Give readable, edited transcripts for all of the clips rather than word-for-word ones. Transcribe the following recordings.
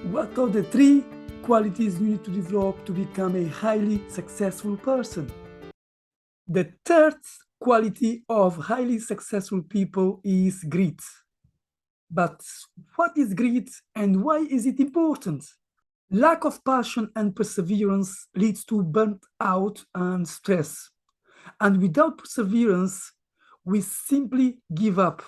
What are the 3 qualities you need to develop to become a highly successful person? The third quality of highly successful people is grit. But what is grit and why is it important? Lack of passion and perseverance leads to burnt out and stress. And without perseverance, we simply give up.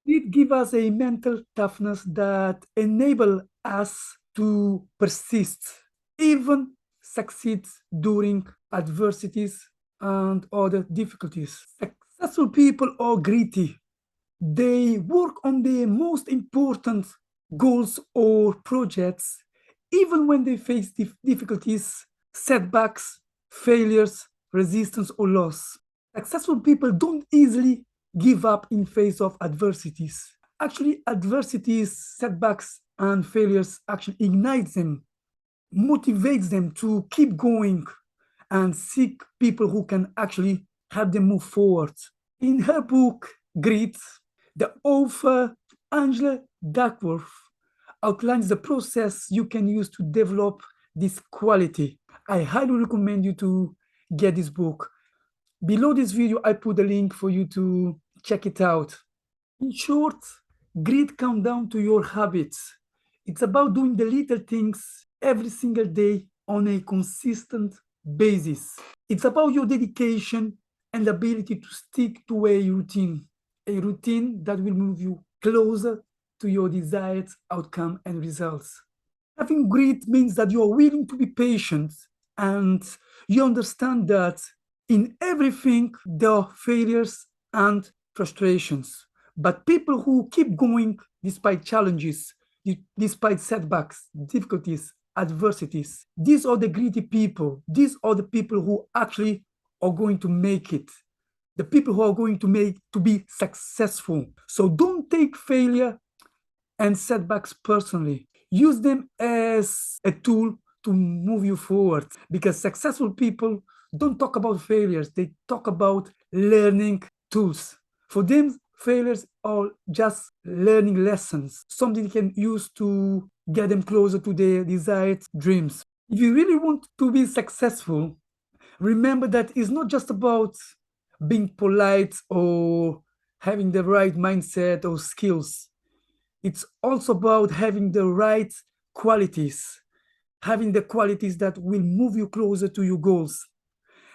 It gives us a mental toughness that enable us to persist, even succeed during adversities and other difficulties. Successful people are gritty. They work on their most important goals or projects, even when they face difficulties, setbacks, failures, resistance, or loss. Successful people don't easily give up in face of adversities. Actually, adversities, setbacks, and failures actually ignite them, motivates them to keep going and seek people who can actually help them move forward. In her book, Grit, the author Angela Duckworth outlines the process you can use to develop this quality. I highly recommend you to get this book. Below this video, I put a link for you to check it out. In short, grit comes down to your habits. It's about doing the little things every single day on a consistent basis. It's about your dedication and ability to stick to a routine that will move you closer to your desired outcome and results. Having grit means that you are willing to be patient and you understand that in everything there are failures and frustrations. But people who keep going despite challenges, despite setbacks, difficulties, adversities, these are the gritty people. These are the people who actually are going to make it. The people who are going to be successful. So don't take failure and setbacks personally. Use them as a tool to move you forward, because successful people don't talk about failures, they talk about learning tools. For them, failures are just learning lessons, something they can use to get them closer to their desired dreams. If you really want to be successful, remember that it's not just about being polite or having the right mindset or skills. It's also about having the right qualities, having the qualities that will move you closer to your goals.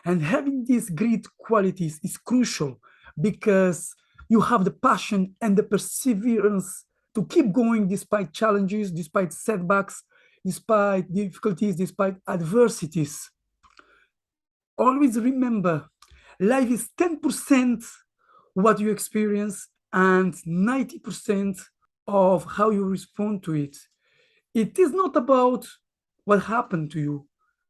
And having these great qualities is crucial because you have the passion and the perseverance to keep going despite challenges, despite setbacks, despite difficulties, despite adversities. Always remember, life is 10% what you experience and 90% of how you respond to it. It is not about what happened to you,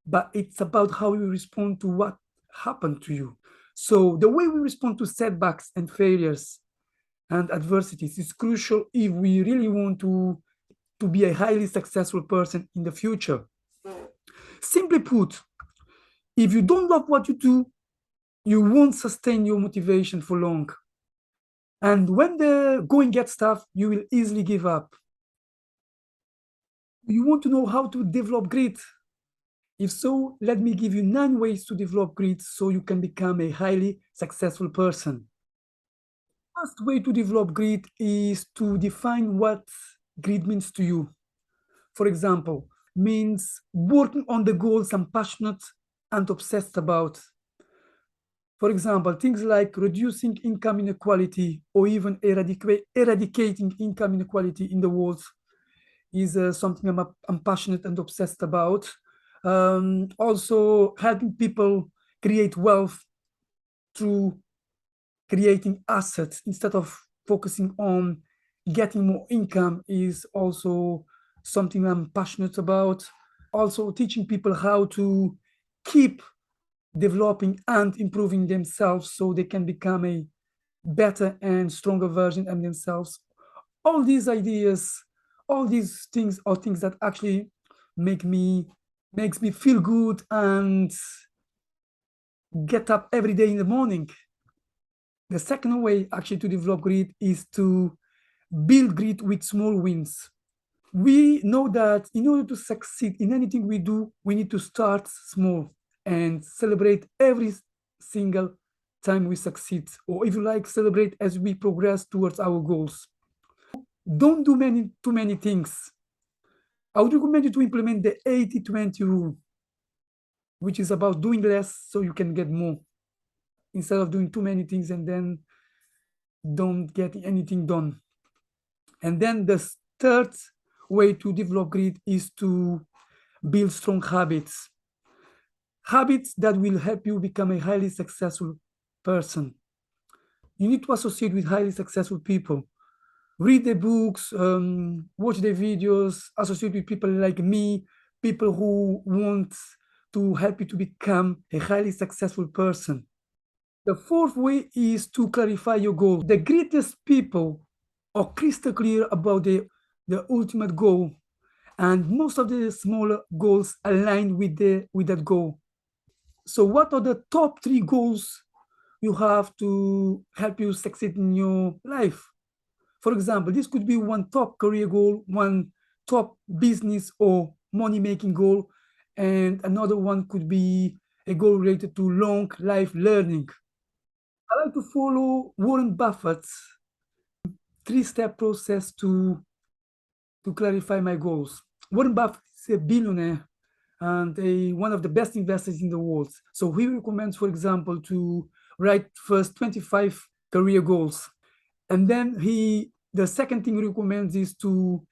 but it's about how you respond to what happened to you. So the way we respond to setbacks and failures and adversities is crucial if we really want to be a highly successful person in the future. Simply put, if you don't love what you do, you won't sustain your motivation for long. And when the going gets tough, you will easily give up. You want to know how to develop grit? If so, let me give you 9 ways to develop grit so you can become a highly successful person. First way to develop grit is to define what grit means to you. For example, means working on the goals I'm passionate and obsessed about. For example, things like reducing income inequality or even eradicating income inequality in the world is something I'm passionate and obsessed about. Also, helping people create wealth through creating assets instead of focusing on getting more income is also something I'm passionate about. Also, teaching people how to keep developing and improving themselves so they can become a better and stronger version of themselves. All these ideas, all these things are things that actually makes me feel good and get up every day in the morning. The second way actually to develop grit is to build grit with small wins. We know that in order to succeed in anything we do, we need to start small and celebrate every single time we succeed, or if you like, celebrate as we progress towards our goals. Don't do too many things. I would recommend you to implement the 80-20 rule, which is about doing less so you can get more, instead of doing too many things and then don't get anything done. And then the third way to develop grit is to build strong habits. Habits that will help you become a highly successful person. You need to associate with highly successful people. Read the books, watch the videos, associate with people like me, people who want to help you to become a highly successful person. The fourth way is to clarify your goals. The greatest people are crystal clear about the ultimate goal, and most of the smaller goals align with that goal. So what are the top 3 goals you have to help you succeed in your life? For example, this could be one top career goal, one top business or money-making goal, and another one could be a goal related to long life learning. I like to follow Warren Buffett's 3-step process to clarify my goals. Warren Buffett is a billionaire and one of the best investors in the world. So he recommends, for example, to write first 25 career goals. And then the second thing he recommends is to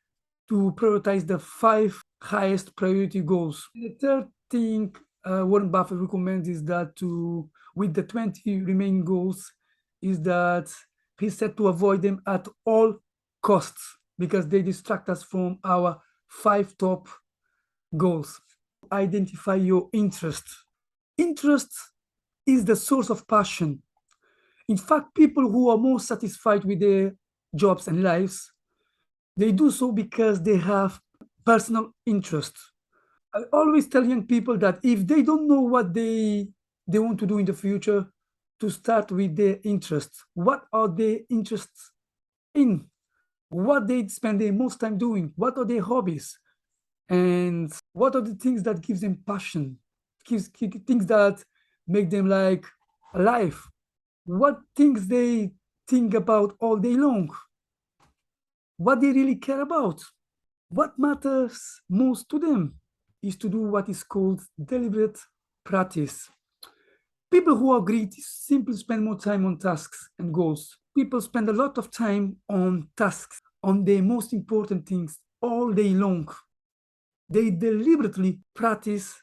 prioritize the 5 highest priority goals. The third thing Warren Buffett recommends is that with the 20 remaining goals, is that he said to avoid them at all costs because they distract us from our 5 top goals. Identify your interest. Interest is the source of passion. In fact, people who are more satisfied with their jobs and lives, they do so because they have personal interest. I always tell young people that if they don't know what they want to do in the future, to start with their interests. What are their interests in? What they spend their most time doing? What are their hobbies? And what are the things that gives them passion? Things that make them like alive? What things they think about all day long? What they really care about? What matters most to them is to do what is called deliberate practice. People who are greedy simply spend more time on tasks and goals. People spend a lot of time on tasks, on the most important things all day long. They deliberately practice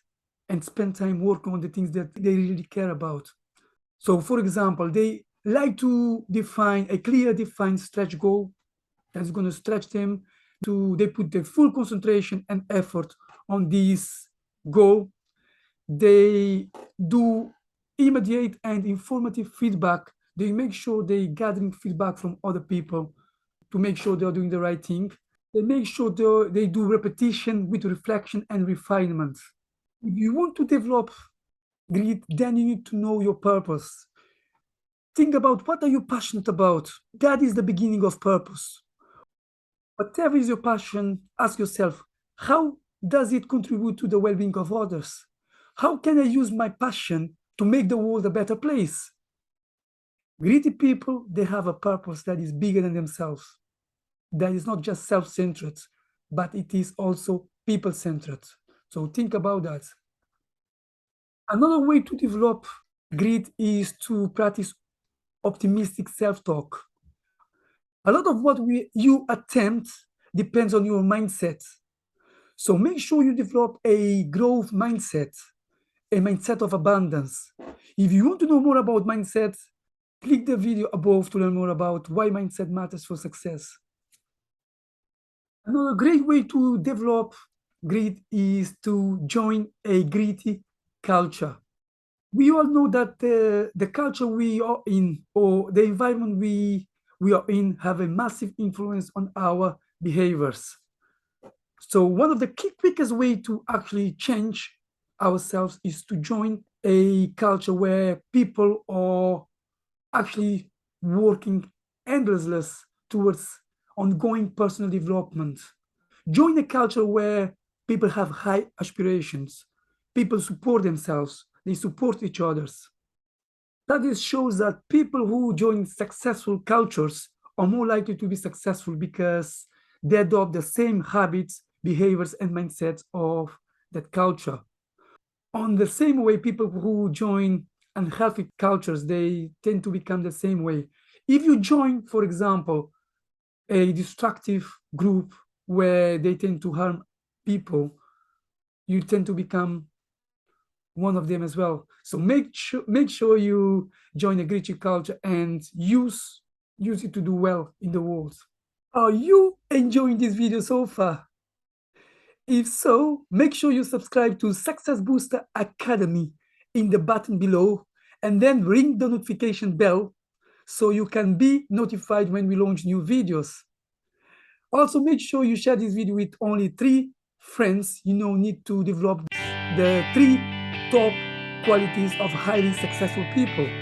and spend time working on the things that they really care about. So, for example, they like to define a clear, defined stretch goal that's going to stretch them they put their full concentration and effort on this goal. They do immediate and informative feedback. They make sure they're gathering feedback from other people to make sure they're doing the right thing. They make sure they do repetition with reflection and refinement. If you want to develop grit, then you need to know your purpose. Think about what are you passionate about. That is the beginning of purpose. Whatever is your passion, ask yourself, how does it contribute to the well-being of others? How can I use my passion to make the world a better place? Gritty people, they have a purpose that is bigger than themselves. That is not just self-centered, but it is also people-centered. So think about that. Another way to develop grit is to practice optimistic self-talk. A lot of what you attempt depends on your mindset. So make sure you develop a growth mindset, a mindset of abundance. If you want to know more about mindset, click the video above to learn more about why mindset matters for success. Another great way to develop grit is to join a gritty culture. We all know that the culture we are in or the environment we are in have a massive influence on our behaviors. So one of the quickest way to actually change ourselves is to join a culture where people are actually working endlessly towards ongoing personal development. Join a culture where people have high aspirations, people support themselves, they support each others. Studies shows that people who join successful cultures are more likely to be successful because they adopt the same habits, behaviors, and mindsets of that culture. On the same way, people who join unhealthy cultures, they tend to become the same way. If you join, for example, a destructive group where they tend to harm people, you tend to become one of them as well. So make sure you join a Grichi culture and use it to do well in the world. Are you enjoying this video so far? If so, make sure you subscribe to Success Booster Academy in the button below and then ring the notification bell so you can be notified when we launch new videos. Also, make sure you share this video with only 3 friends you know need to develop the 3 top qualities of highly successful people.